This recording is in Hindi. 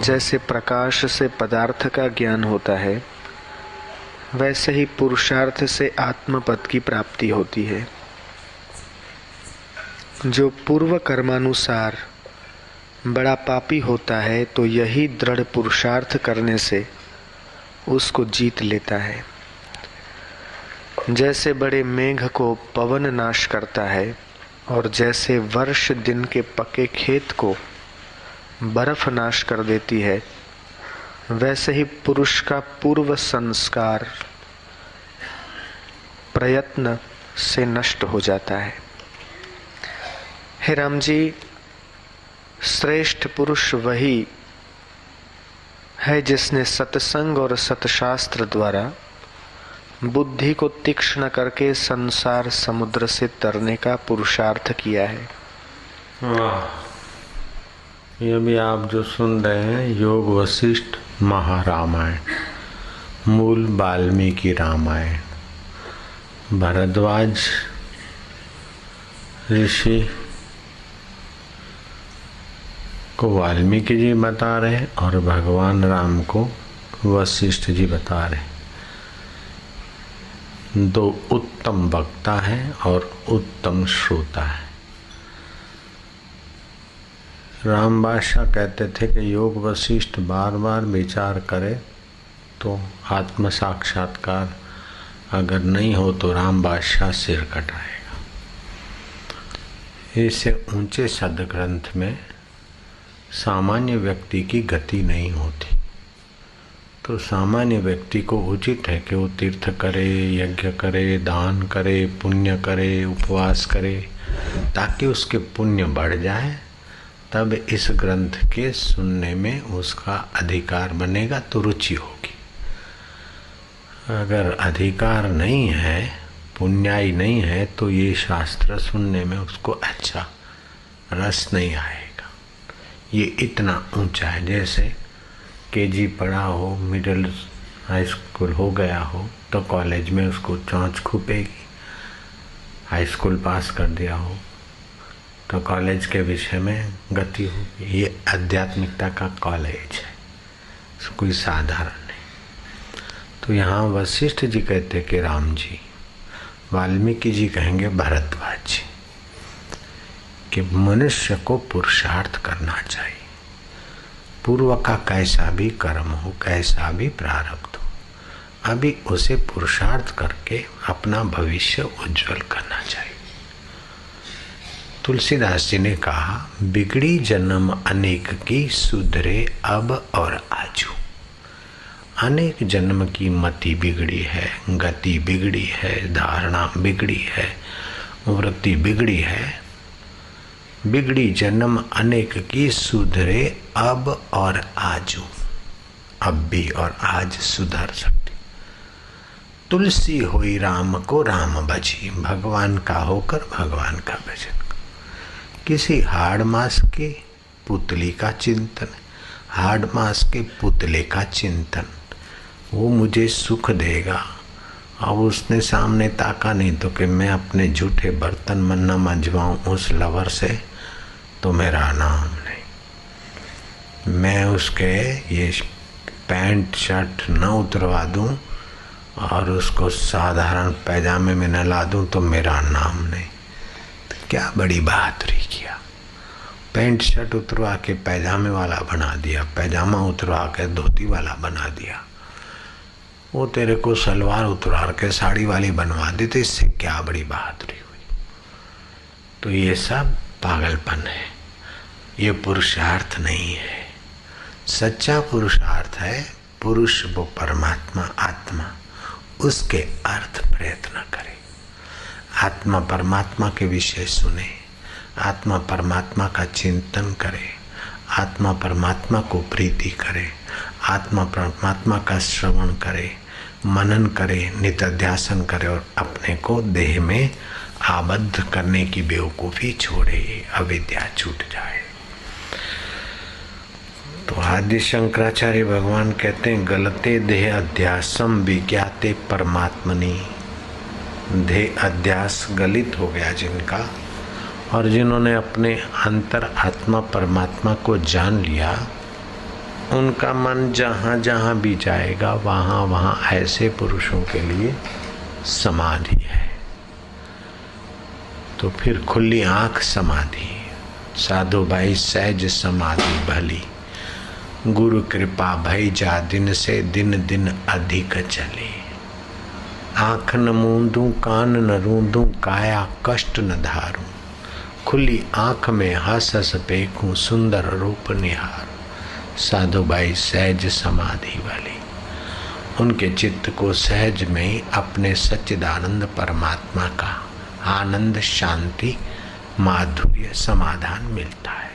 जैसे प्रकाश से पदार्थ का ज्ञान होता है, वैसे ही पुरुषार्थ से आत्मपद की प्राप्ति होती है। जो पूर्व कर्मानुसार बड़ा पापी होता है, तो यही दृढ़ पुरुषार्थ करने से उसको जीत लेता है। जैसे बड़े मेघ को पवन नाश करता है और जैसे वर्ष दिन के पके खेत को बर्फ नाश कर देती है, वैसे ही पुरुष का पूर्व संस्कार प्रयत्न से नष्ट हो जाता है। हे राम जी, श्रेष्ठ पुरुष वही है जिसने सत्संग और सतशास्त्र द्वारा बुद्धि को तीक्ष्ण करके संसार समुद्र से तरने का पुरुषार्थ किया है। वाह! ये भी आप जो सुन रहे हैं योग वशिष्ठ महारामायण, मूल वाल्मीकि रामायण। भरद्वाज ऋषि को वाल्मीकि जी बता रहे और भगवान राम को वशिष्ठ जी बता रहे। दो उत्तम वक्ता है और उत्तम श्रोता है। राम बादशाह कहते थे कि योग वशिष्ठ बार बार विचार करे तो आत्म साक्षात्कार अगर नहीं हो तो राम बादशाह सिर कटाएगा। इससे ऊंचे सदग्रंथ में सामान्य व्यक्ति की गति नहीं होती, तो सामान्य व्यक्ति को उचित है कि वो तीर्थ करे, यज्ञ करे, दान करे, पुण्य करे, उपवास करे, ताकि उसके पुण्य बढ़ जाए। तब इस ग्रंथ के सुनने में उसका अधिकार बनेगा तो रुचि होगी। अगर अधिकार नहीं है, पुण्याई नहीं है, तो ये शास्त्र सुनने में उसको अच्छा रस नहीं आएगा। ये इतना ऊंचा है, जैसे केजी पढ़ा हो, मिडिल हाई स्कूल हो गया हो तो कॉलेज में उसको चोंच खूपेगी। हाई स्कूल पास कर दिया हो तो कॉलेज के विषय में गति होगी। ये आध्यात्मिकता का कॉलेज है, कोई साधारण नहीं। तो यहाँ वशिष्ठ जी कहते कि राम जी, वाल्मीकि जी कहेंगे भरद्वाज जी कि मनुष्य को पुरुषार्थ करना चाहिए। पूर्व का कैसा भी कर्म हो, कैसा भी प्रारब्ध हो, अभी उसे पुरुषार्थ करके अपना भविष्य उज्जवल करना चाहिए। तुलसीदास जी ने कहा, बिगड़ी जन्म अनेक की, सुधरे अब और आजू। अनेक जन्म की मति बिगड़ी है, गति बिगड़ी है, धारणा बिगड़ी है, वृत्ति बिगड़ी है। बिगड़ी जन्म अनेक की, सुधरे अब और आजू। अब भी और आज सुधर सकती। तुलसी हुई राम को राम भजी, भगवान का होकर भगवान का भजन। किसी हाड़ मास के पुतली का चिंतन, हाड़ मास के पुतले का चिंतन, वो मुझे सुख देगा। अब उसने सामने ताका नहीं तो कि मैं अपने झूठे बर्तन मन न मंजवाऊं उस लवर से, तो मेरा नाम नहीं। मैं उसके ये पैंट शर्ट न उतरवा दूं और उसको साधारण पैजामे में न ला दूं तो मेरा नाम नहीं। तो क्या बड़ी बहादुरी किया। पैंट शर्ट उतरवा के पैजामे वाला बना दिया, पैजामा उतरवा के धोती वाला बना दिया। वो तेरे को सलवार उतरवा के साड़ी वाली बनवा दी, तो इससे क्या बड़ी बहादुरी हुई। तो ये सब पागलपन है, ये पुरुषार्थ नहीं है। सच्चा पुरुषार्थ है पुरुष वो परमात्मा आत्मा, उसके अर्थ प्रयत्न करे। आत्मा परमात्मा के विषय सुने, आत्मा परमात्मा का चिंतन करे, आत्मा परमात्मा को प्रीति करे, आत्मा परमात्मा का श्रवण करे, मनन करे, नित्याध्यासन करे और अपने को देह में आबद्ध करने की बेवकूफ़ी छोड़े, अविद्या छूट जाए। तो आदि शंकराचार्य भगवान कहते हैं, गलते देह अध्यासम विज्ञाते परमात्मनि। देह अध्यास गलित हो गया जिनका, और जिन्होंने अपने अंतर आत्मा परमात्मा को जान लिया, उनका मन जहाँ जहाँ भी जाएगा वहाँ वहाँ ऐसे पुरुषों के लिए समाधि है। तो फिर खुली आंख समाधि, साधु भाई सहज समाधि भली, गुरु कृपा भई जा दिन से दिन दिन अधिक चले। आँख न मूंदूं कान न रूंदूं काया कष्ट न धारूं, खुली आँख में हंस हंस पेखूं सुंदर रूप निहार। साधु भाई सहज समाधि वाली, उनके चित्त को सहज में अपने सच्चिदानंद परमात्मा का आनंद शांति माधुर्य समाधान मिलता है।